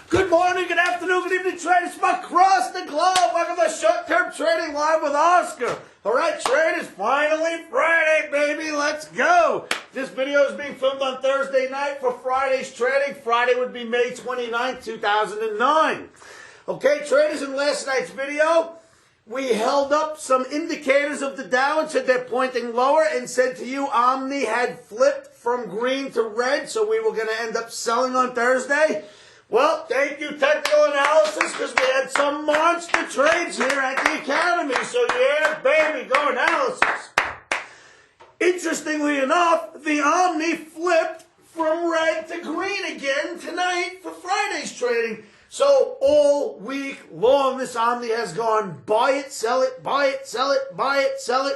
Good morning, good afternoon, good evening, traders from across the globe. Welcome to Short-Term Trading Live with Oscar. All right, traders, finally Friday, baby. Let's go. This video is being filmed on Thursday night for Friday's trading. Friday would be May 29th, 2009. Okay, traders, in last night's video, we held up some indicators of the Dow and said they're pointing lower and said to you Omni had flipped from green to red, so we were going to end up selling on Thursday. Well, thank you, technical analysis, because we had some monster trades here at the Academy. So, yeah, baby, go analysis. Interestingly enough, the Omni flipped from red to green again tonight for Friday's trading. So, all week long, this Omni has gone buy it, sell it, buy it, sell it, buy it, sell it,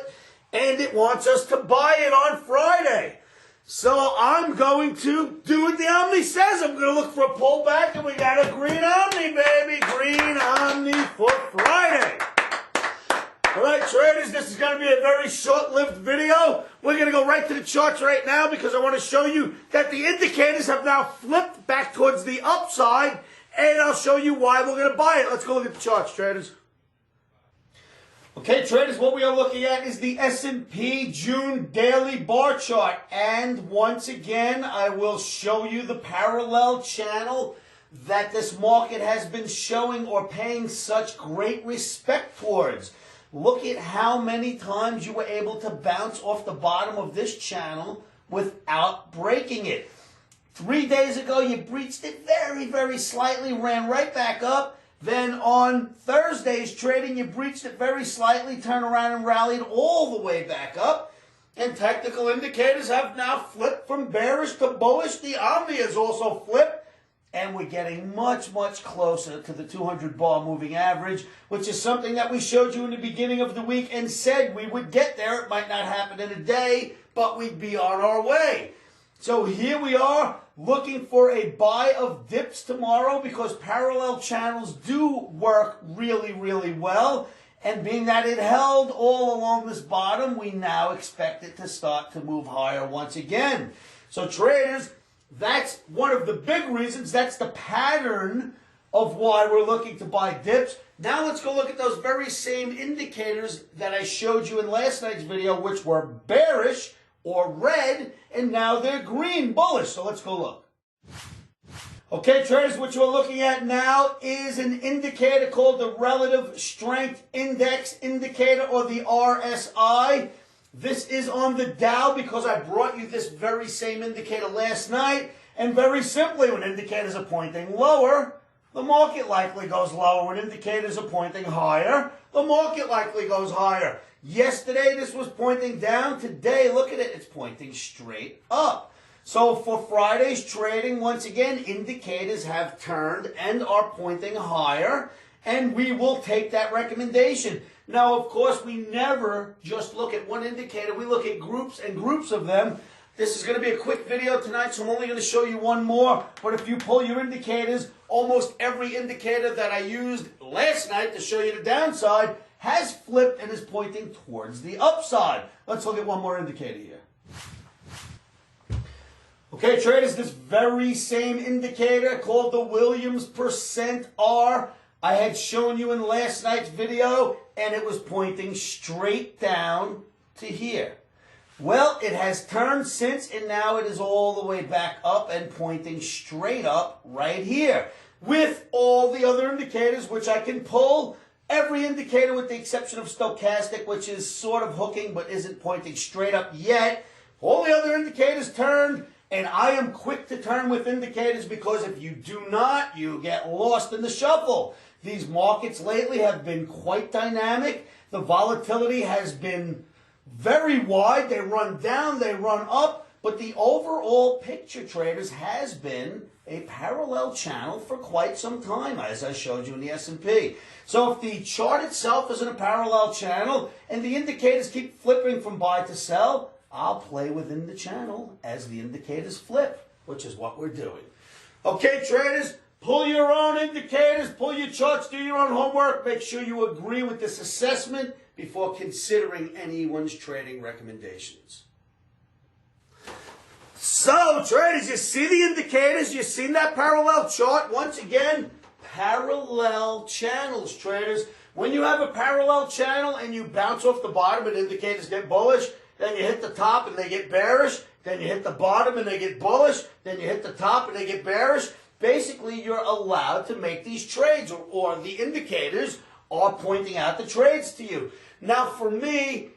and it wants us to buy it on Friday. So I'm going to do what the Omni says. I'm going to look for a pullback, and we got a green Omni, baby. Green Omni for Friday. All right, traders, this is going to be a very short-lived video. We're going to go right to the charts right now because I want to show you that the indicators have now flipped back towards the upside, and I'll show you why we're going to buy it. Let's go look at the charts, traders. Okay, traders, what we are looking at is the S&P June daily bar chart. And once again, I will show you the parallel channel that this market has been showing or paying such great respect towards. Look at how many times you were able to bounce off the bottom of this channel without breaking it. 3 days ago, you breached it very, very slightly, ran right back up. Then on Thursday's trading, you breached it very slightly, turned around and rallied all the way back up. And technical indicators have now flipped from bearish to bullish. The Omni has also flipped. And we're getting much, much closer to the 200 bar moving average, which is something that we showed you in the beginning of the week and said we would get there. It might not happen in a day, but we'd be on our way. So here we are looking for a buy of dips tomorrow because parallel channels do work really, really well. And being that it held all along this bottom, we now expect it to start to move higher once again. So traders, that's one of the big reasons. That's the pattern of why we're looking to buy dips. Now let's go look at those very same indicators that I showed you in last night's video, which were bearish or red, and now they're green, bullish. So let's go look. Okay, traders, what you're looking at now is an indicator called the Relative Strength Index indicator, or the RSI. This is on the Dow because I brought you this very same indicator last night. And very simply, when indicators are pointing lower, the market likely goes lower. When indicators are pointing higher, the market likely goes higher. Yesterday, this was pointing down. Today, look at it, it's pointing straight up. So for Friday's trading, once again, indicators have turned and are pointing higher, and we will take that recommendation. Now, of course, we never just look at one indicator. We look at groups and groups of them. This is going to be a quick video tonight, so I'm only going to show you one more. But if you pull your indicators, almost every indicator that I used last night to show you the downside has flipped and is pointing towards the upside. Let's look at one more indicator here. Okay, traders, this very same indicator called the Williams percent R, I had shown you in last night's video, and it was pointing straight down to here. Well, it has turned since, and now it is all the way back up and pointing straight up right here. With all the other indicators, which I can pull, every indicator with the exception of stochastic, which is sort of hooking but isn't pointing straight up yet. All the other indicators turned, and I am quick to turn with indicators because if you do not, you get lost in the shuffle. These markets lately have been quite dynamic. The volatility has been very wide. They run down, they run up, but the overall picture, traders, has been a parallel channel for quite some time, as I showed you in the S&P. So if the chart itself is in a parallel channel and the indicators keep flipping from buy to sell, I'll play within the channel as the indicators flip, which is what we're doing. Okay, traders, pull your own indicators, pull your charts, do your own homework. Make sure you agree with this assessment before considering anyone's trading recommendations. So, traders, you see the indicators, you've seen that parallel chart. Once again, parallel channels, traders. When you have a parallel channel and you bounce off the bottom and indicators get bullish, then you hit the top and they get bearish, then you hit the bottom and they get bullish, then you hit the top and they get bearish. Basically, you're allowed to make these trades, or the indicators are pointing out the trades to you. Now, for me,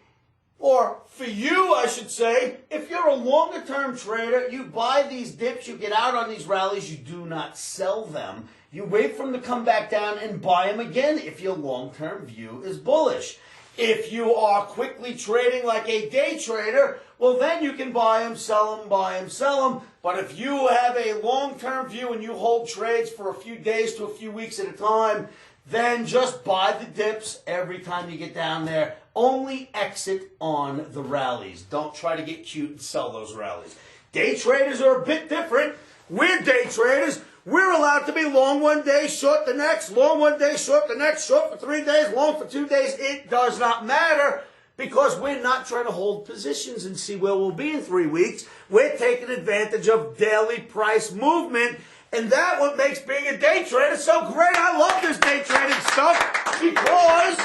or for you, I should say, if you're a longer-term trader, you buy these dips, you get out on these rallies, you do not sell them. You wait for them to come back down and buy them again if your long-term view is bullish. If you are quickly trading like a day trader, well, then you can buy them, sell them, buy them, sell them. But if you have a long-term view and you hold trades for a few days to a few weeks at a time, then just buy the dips every time you get down there. Only exit on the rallies. Don't try to get cute and sell those rallies. Day traders are a bit different. We're day traders. We're allowed to be long one day, short the next, long one day, short the next, short for 3 days, long for 2 days. It does not matter because we're not trying to hold positions and see where we'll be in 3 weeks. We're taking advantage of daily price movement. And that's what makes being a day trader so great. I love this day trading stuff because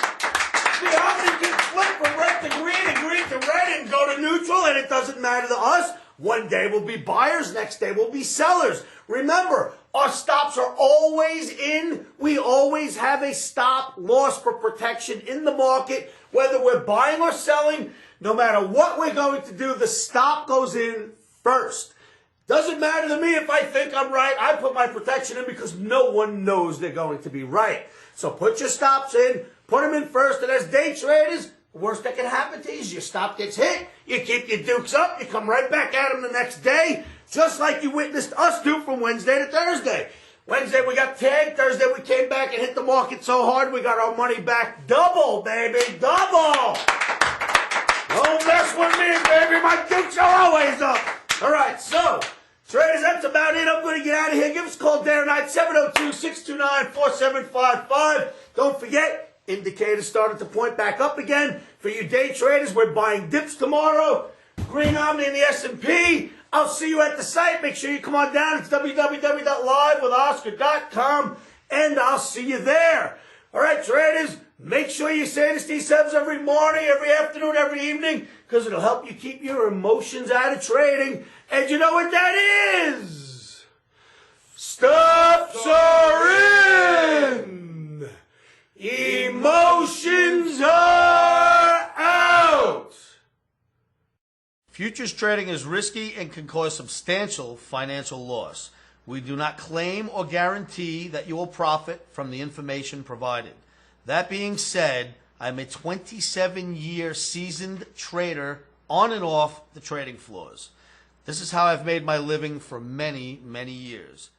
the option can flip from red to green and green to red and go to neutral, and it doesn't matter to us. One day we'll be buyers, next day we'll be sellers. Remember, our stops are always in. We always have a stop loss for protection in the market. Whether we're buying or selling, no matter what we're going to do, the stop goes in first. Doesn't matter to me if I think I'm right. I put my protection in because no one knows they're going to be right. So put your stops in, put them in first, and as day traders, the worst that can happen to you is your stop gets hit, you keep your dukes up, you come right back at them the next day, just like you witnessed us do from Wednesday to Thursday. Wednesday we got tagged, Thursday we came back and hit the market so hard we got our money back double, baby, double! Don't mess with me, baby, my dukes are always up! All right, so, traders, that's about it. I'm going to get out of here. Give us a call day or night, 702-629-4755. Don't forget, indicators started to point back up again. For you day traders, we're buying dips tomorrow. Green Omni in the S&P. I'll see you at the site. Make sure you come on down. It's www.livewithoscar.com, and I'll see you there. All right, traders, make sure you say this to yourselves every morning, every afternoon, every evening, because it'll help you keep your emotions out of trading. And you know what that is? Stops are in. Emotions are out. Futures trading is risky and can cause substantial financial loss. We do not claim or guarantee that you will profit from the information provided. That being said, I'm a 27-year seasoned trader on and off the trading floors. This is how I've made my living for many, many years.